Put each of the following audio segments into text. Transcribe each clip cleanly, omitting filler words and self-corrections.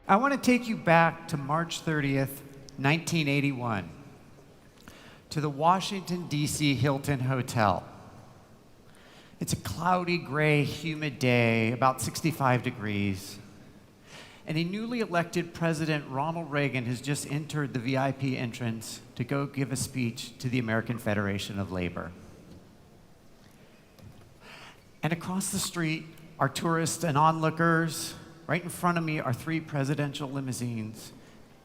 I want to take you back to March 30th, 1981, to the Washington, D.C. Hilton Hotel. It's a cloudy, gray, humid day, about 65 degrees. And a newly elected President, Ronald Reagan, has just entered the VIP entrance to go give a speech to the American Federation of Labor. And across the street are tourists and onlookers. Right in front of me are 3 presidential limousines.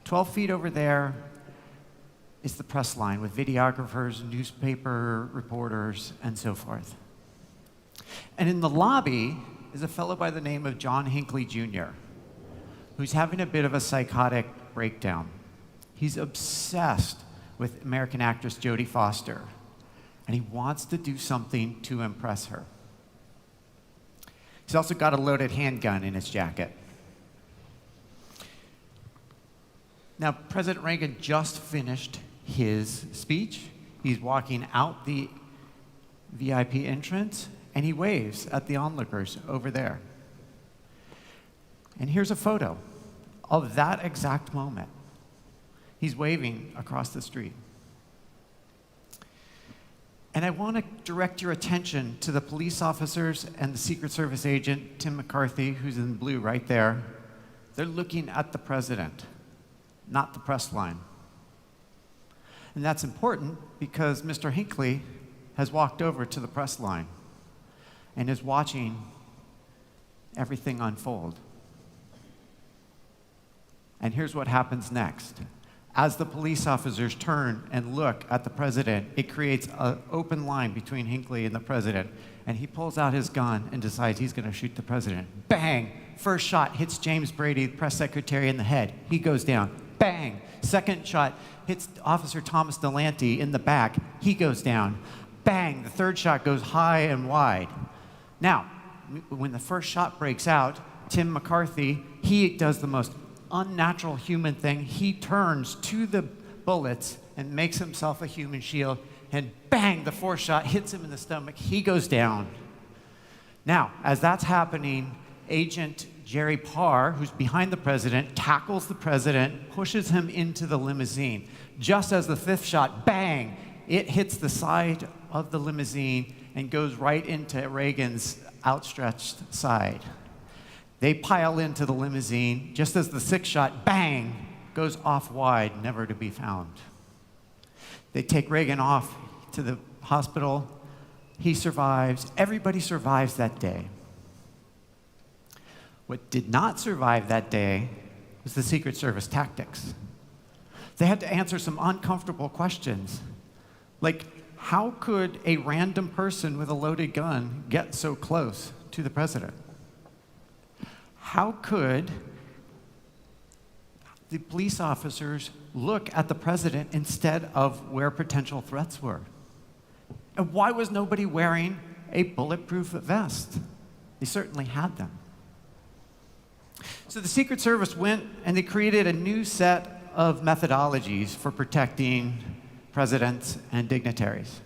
12 feet over there is the press line with videographers, newspaper reporters, and so forth. And in the lobby is a fellow by the name of John Hinckley Jr., who's having a bit of a psychotic breakdown. He's obsessed with American actress Jodie Foster, and he wants to do something to impress her. He's also got a loaded handgun in his jacket. Now, President Reagan just finished his speech. He's walking out the VIP entrance, and he waves at the onlookers over there. And here's a photo of that exact moment. He's waving across the street. And I want to direct your attention to the police officers and the Secret Service agent, Tim McCarthy, who's in blue right there. They're looking at the president, not the press line. And that's important because Mr. Hinckley has walked over to the press line and is watching everything unfold. And here's what happens next. As the police officers turn and look at the president, it creates an open line between Hinckley and the president, and he pulls out his gun and decides he's going to shoot the president. Bang! First shot hits James Brady, the press secretary, in the head. He goes down. Bang! Second shot hits Officer Thomas Delante in the back. He goes down. Bang! The third shot goes high and wide. Now, when the first shot breaks out, Tim McCarthy, he does the most unnatural human thing. He turns to the bullets and makes himself a human shield, and bang, the fourth shot hits him in the stomach. He goes down. Now, as that's happening, Agent Jerry Parr, who's behind the president, tackles the president, pushes him into the limousine. Just as the fifth shot, bang, it hits the side of the limousine and goes right into Reagan's outstretched side. They pile into the limousine just as the sixth shot, bang, goes off wide, never to be found. They take Reagan off to the hospital. He survives. Everybody survives that day. What did not survive that day was the Secret Service tactics. They had to answer some uncomfortable questions, like how could a random person with a loaded gun get so close to the president? How could the police officers look at the president instead of where potential threats were? And why was nobody wearing a bulletproof vest? They certainly had them. So the Secret Service went and they created a new set of methodologies for protecting presidents and dignitaries.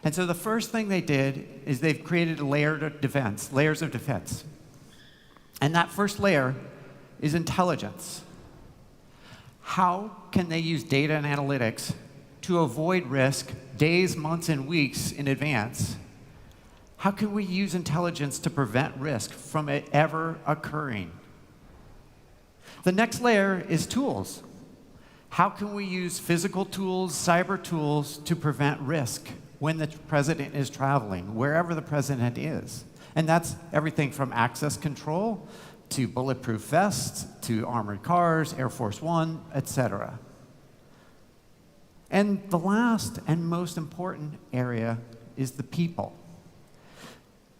And so the first thing they did is they've created layers of defense. And that first layer is intelligence. How can they use data and analytics to avoid risk days, months, and weeks in advance? How can we use intelligence to prevent risk from it ever occurring? The next layer is tools. How can we use physical tools, cyber tools, to prevent risk when the president is traveling, wherever the president is? And that's everything from access control to bulletproof vests to armored cars, Air Force One, etc. And the last and most important area is the people.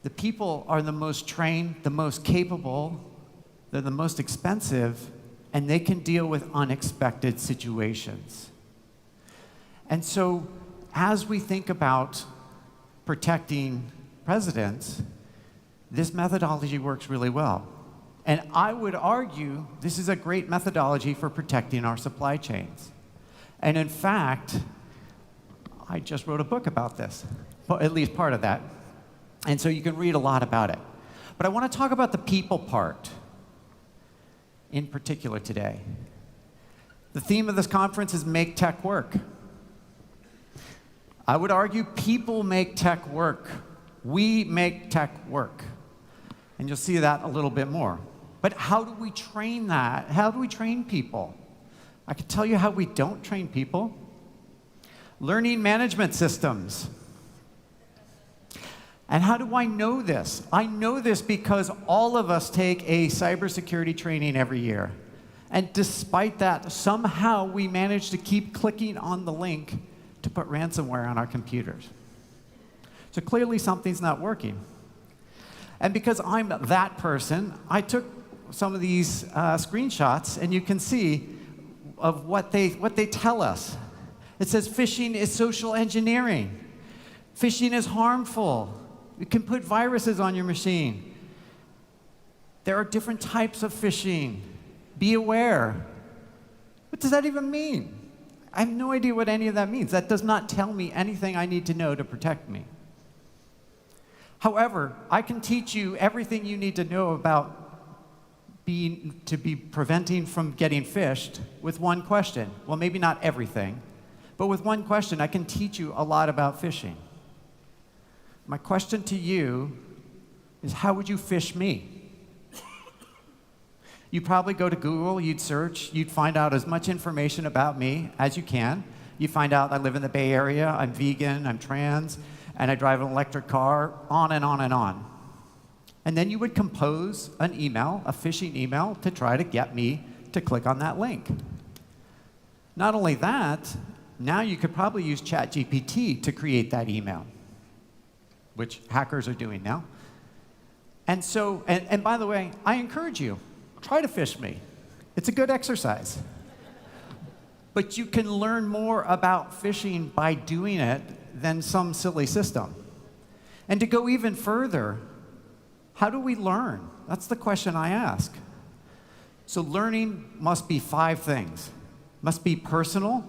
The people are the most trained, the most capable, they're the most expensive, and they can deal with unexpected situations. And so, as we think about protecting presidents, this methodology works really well. And I would argue this is a great methodology for protecting our supply chains. And in fact, I just wrote a book about this, well, at least part of that. And so you can read a lot about it. But I want to talk about the people part. in particular today. The theme of this conference is Make Tech Work. I would argue people make tech work. We make tech work. And you'll see that a little bit more. But how do we train that? How do we train people? I can tell you how we don't train people. Learning management systems. And how do I know this? I know this because all of us take a cybersecurity training every year. And despite that, somehow we manage to keep clicking on the link to put ransomware on our computers. So clearly something's not working. And because I'm that person, I took some of these screenshots, and you can see of what they tell us. It says phishing is social engineering. Phishing is harmful. It can put viruses on your machine. There are different types of phishing. Be aware. What does that even mean? I have no idea what any of that means. That does not tell me anything I need to know to protect me. However, I can teach you everything you need to know about to be preventing from getting phished with one question. Well, maybe not everything, but with one question, I can teach you a lot about phishing. My question to you is, how would you phish me? You'd probably go to Google, you'd search, you'd find out as much information about me as you can. You find out I live in the Bay Area, I'm vegan, I'm trans, and I drive an electric car, on and on and on. And then you would compose an email, a phishing email, to try to get me to click on that link. Not only that, now you could probably use ChatGPT to create that email, which hackers are doing now. And so, and by the way, I encourage you, try to phish me. It's a good exercise. But you can learn more about phishing by doing it than some silly system. And to go even further, how do we learn? That's the question I ask. So learning must be 5 things. It must be personal,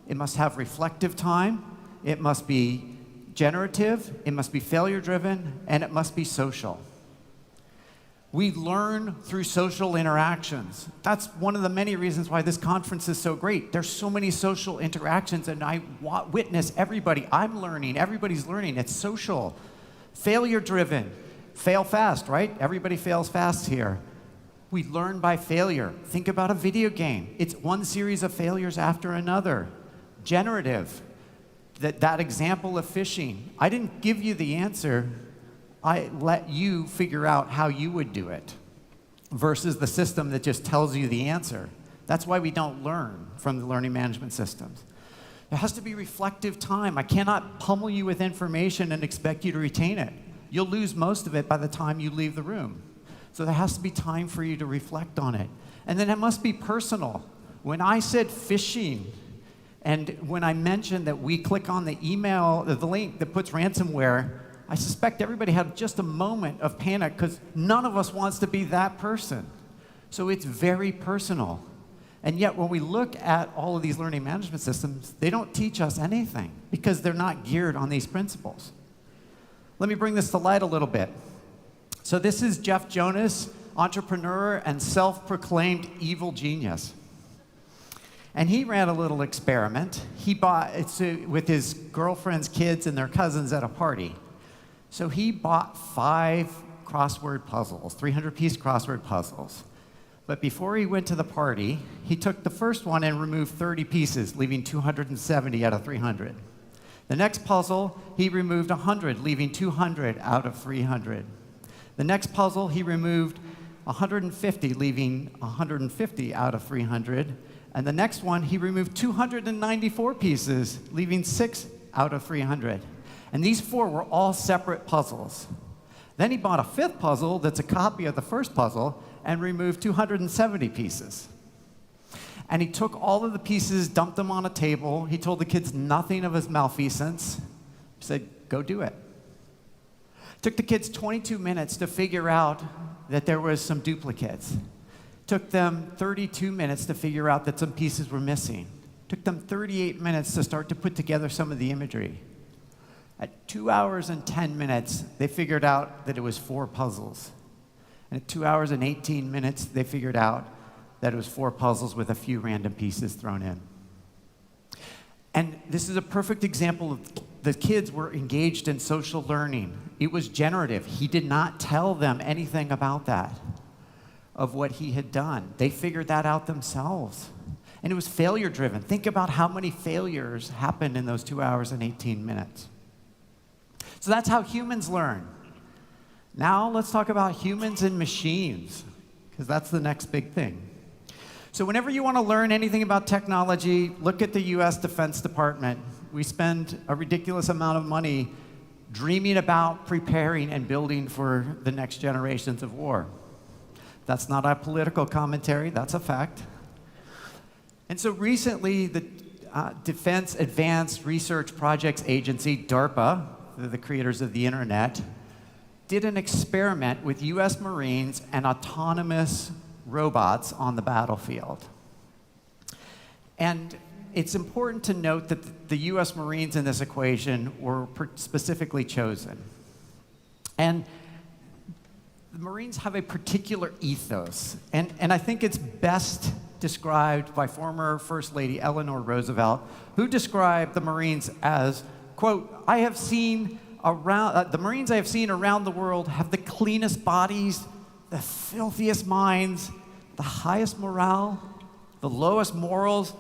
it must have reflective time, it must be generative, it must be failure-driven, and it must be social. We learn through social interactions. That's one of the many reasons why this conference is so great. There's so many social interactions, and I witness everybody. I'm learning, everybody's learning. It's social. Failure-driven. Fail fast, right? Everybody fails fast here. We learn by failure. Think about a video game. It's one series of failures after another. Generative. That example of phishing. I didn't give you the answer. I let you figure out how you would do it versus the system that just tells you the answer. That's why we don't learn from the learning management systems. There has to be reflective time. I cannot pummel you with information and expect you to retain it. You'll lose most of it by the time you leave the room. So there has to be time for you to reflect on it. And then it must be personal. When I said phishing, and when I mentioned that we click on the email, the link that puts ransomware, I suspect everybody had just a moment of panic because none of us wants to be that person. So it's very personal. And yet when we look at all of these learning management systems, they don't teach us anything because they're not geared on these principles. Let me bring this to light a little bit. So this is Jeff Jonas, entrepreneur and self-proclaimed evil genius. And he ran a little experiment. He bought it with his girlfriend's kids and their cousins at a party. So he bought 5 crossword puzzles, 300-piece crossword puzzles. But before he went to the party, he took the first one and removed 30 pieces, leaving 270 out of 300. The next puzzle, he removed 100, leaving 200 out of 300. The next puzzle, he removed 150, leaving 150 out of 300. And the next one, he removed 294 pieces, leaving 6 out of 300. And these 4 were all separate puzzles. Then he bought a 5th puzzle that's a copy of the first puzzle and removed 270 pieces. And he took all of the pieces, dumped them on a table. He told the kids nothing of his malfeasance. He said, go do it. Took the kids 22 minutes to figure out that there was some duplicates. Took them 32 minutes to figure out that some pieces were missing. Took them 38 minutes to start to put together some of the imagery. At 2 hours and 10 minutes, they figured out that it was 4 puzzles. And at 2 hours and 18 minutes, they figured out that it was 4 puzzles with a few random pieces thrown in. And this is a perfect example of the kids were engaged in social learning. It was generative. He did not tell them anything about that, of what he had done. They figured that out themselves. And it was failure driven. Think about how many failures happened in those 2 hours and 18 minutes. So that's how humans learn. Now let's talk about humans and machines, because that's the next big thing. So whenever you want to learn anything about technology, look at the US Defense Department. We spend a ridiculous amount of money dreaming about preparing and building for the next generations of war. That's not a political commentary, that's a fact. And so recently, the Defense Advanced Research Projects Agency, DARPA, the creators of the internet, did an experiment with US Marines and autonomous robots on the battlefield. And it's important to note that the US Marines in this equation were specifically chosen. And the Marines have a particular ethos, and I think it's best described by former First Lady Eleanor Roosevelt, who described the Marines as, quote, the Marines I have seen around the world have the cleanest bodies, the filthiest minds, the highest morale, the lowest morals,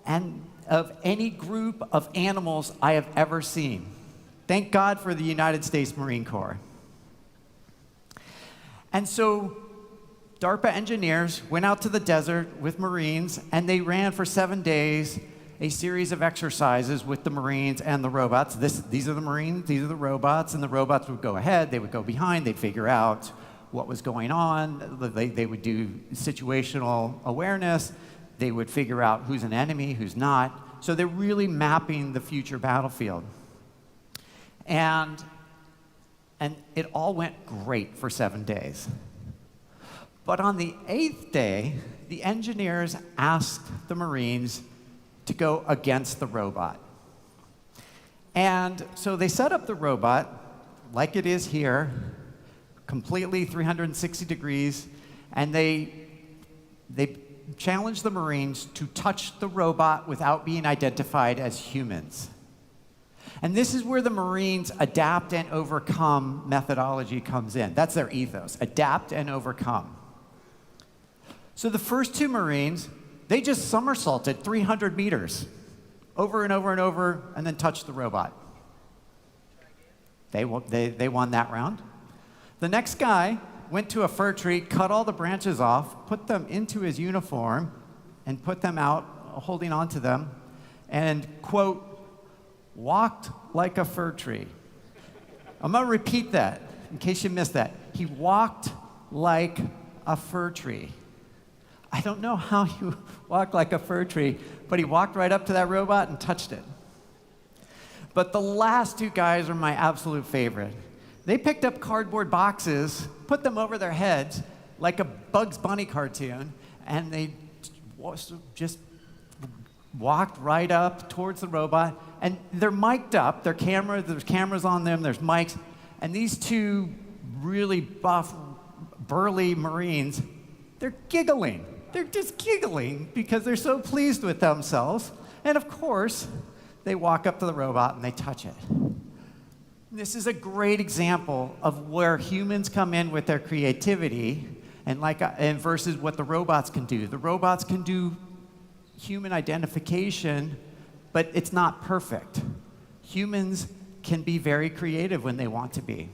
and of any group of animals I have ever seen. Thank God for the United States Marine Corps. And so DARPA engineers went out to the desert with Marines, and they ran for 7 days a series of exercises with the Marines and the robots. These are the Marines, these are the robots, and the robots would go ahead, they would go behind, they'd figure out what was going on, they would do situational awareness, they would figure out who's an enemy, who's not. So they're really mapping the future battlefield. And it all went great for 7 days. But on the 8th day, the engineers asked the Marines to go against the robot. And so they set up the robot, like it is here, completely 360 degrees, and they challenged the Marines to touch the robot without being identified as humans. And this is where the Marines' adapt and overcome methodology comes in. That's their ethos, adapt and overcome. So the first 2 Marines, they just somersaulted 300 meters over and over and over, and then touched the robot. They won that round. The next guy went to a fir tree, cut all the branches off, put them into his uniform, and put them out, holding on to them, and, quote, walked like a fir tree. I'm going to repeat that in case you missed that. He walked like a fir tree. I don't know how you walk like a fir tree, but he walked right up to that robot and touched it. But the last 2 guys are my absolute favorite. They picked up cardboard boxes, put them over their heads like a Bugs Bunny cartoon, and they just walked right up towards the robot. And they're mic'd up, there's cameras on them, there's mics, and these 2 really buff, burly Marines, they're giggling. They're just giggling because they're so pleased with themselves. And of course, they walk up to the robot and they touch it. This is a great example of where humans come in with their creativity and versus what the robots can do. The robots can do human identification, but it's not perfect. Humans can be very creative when they want to be.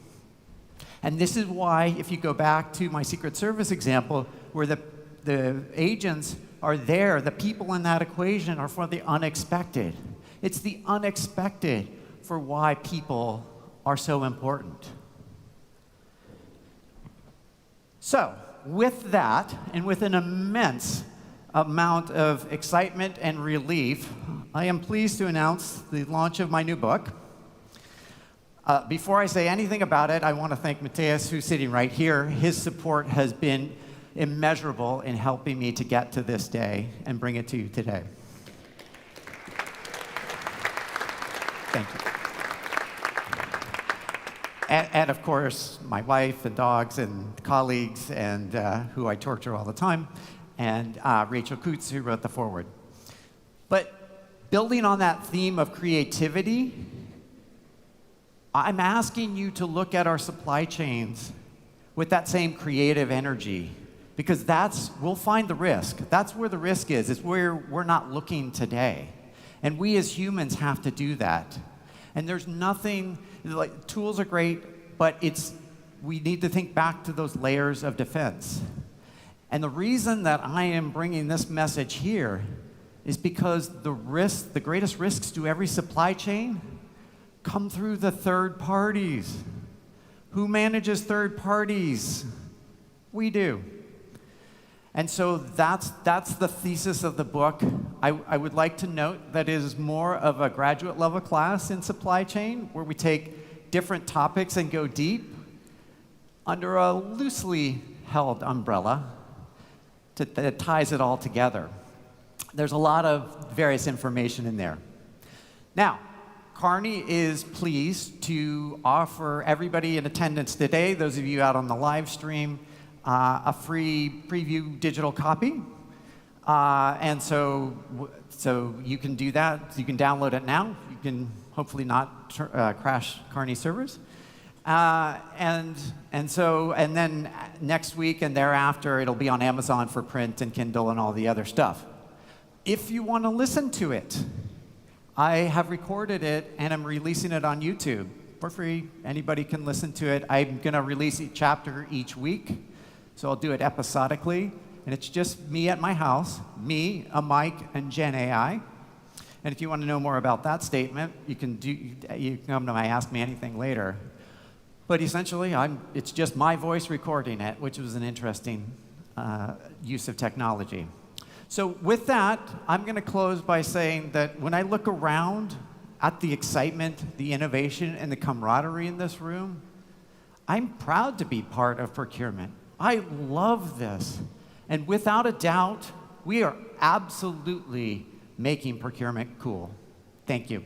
And this is why, if you go back to my Secret Service example, where the agents are there, the people in that equation are for the unexpected. It's the unexpected for why people are so important. So, with that, and with an immense amount of excitement and relief, I am pleased to announce the launch of my new book. Before I say anything about it, I want to thank Matthias, who's sitting right here. His support has been immeasurable in helping me to get to this day and bring it to you today. Thank you. And of course, my wife and dogs and colleagues and who I torture all the time. and Rachel Coutts, who wrote the foreword. But building on that theme of creativity, I'm asking you to look at our supply chains with that same creative energy, because we'll find the risk. That's where the risk is. It's where we're not looking today. And we as humans have to do that. And there's nothing, like, tools are great, but we need to think back to those layers of defense. And the reason that I am bringing this message here is because the greatest risks to every supply chain come through the third parties. Who manages third parties? We do. And so that's the thesis of the book. I would like to note that it is more of a graduate level class in supply chain, where we take different topics and go deep under a loosely held umbrella that ties it all together. There's a lot of various information in there. Now, Kearney is pleased to offer everybody in attendance today, those of you out on the live stream, a free preview digital copy. And so you can do that. You can download it now. You can hopefully not crash Kearney servers. And then next week and thereafter, it'll be on Amazon for print and Kindle and all the other stuff. If you want to listen to it, I have recorded it and I'm releasing it on YouTube for free. Anybody can listen to it. I'm going to release each chapter each week. So I'll do it episodically, and it's just me at my house, me, a mic, and Gen AI. And if you want to know more about that statement, you can come to my Ask Me Anything later. But essentially, it's just my voice recording it, which was an interesting use of technology. So with that, I'm going to close by saying that when I look around at the excitement, the innovation, and the camaraderie in this room, I'm proud to be part of procurement. I love this. And without a doubt, we are absolutely making procurement cool. Thank you.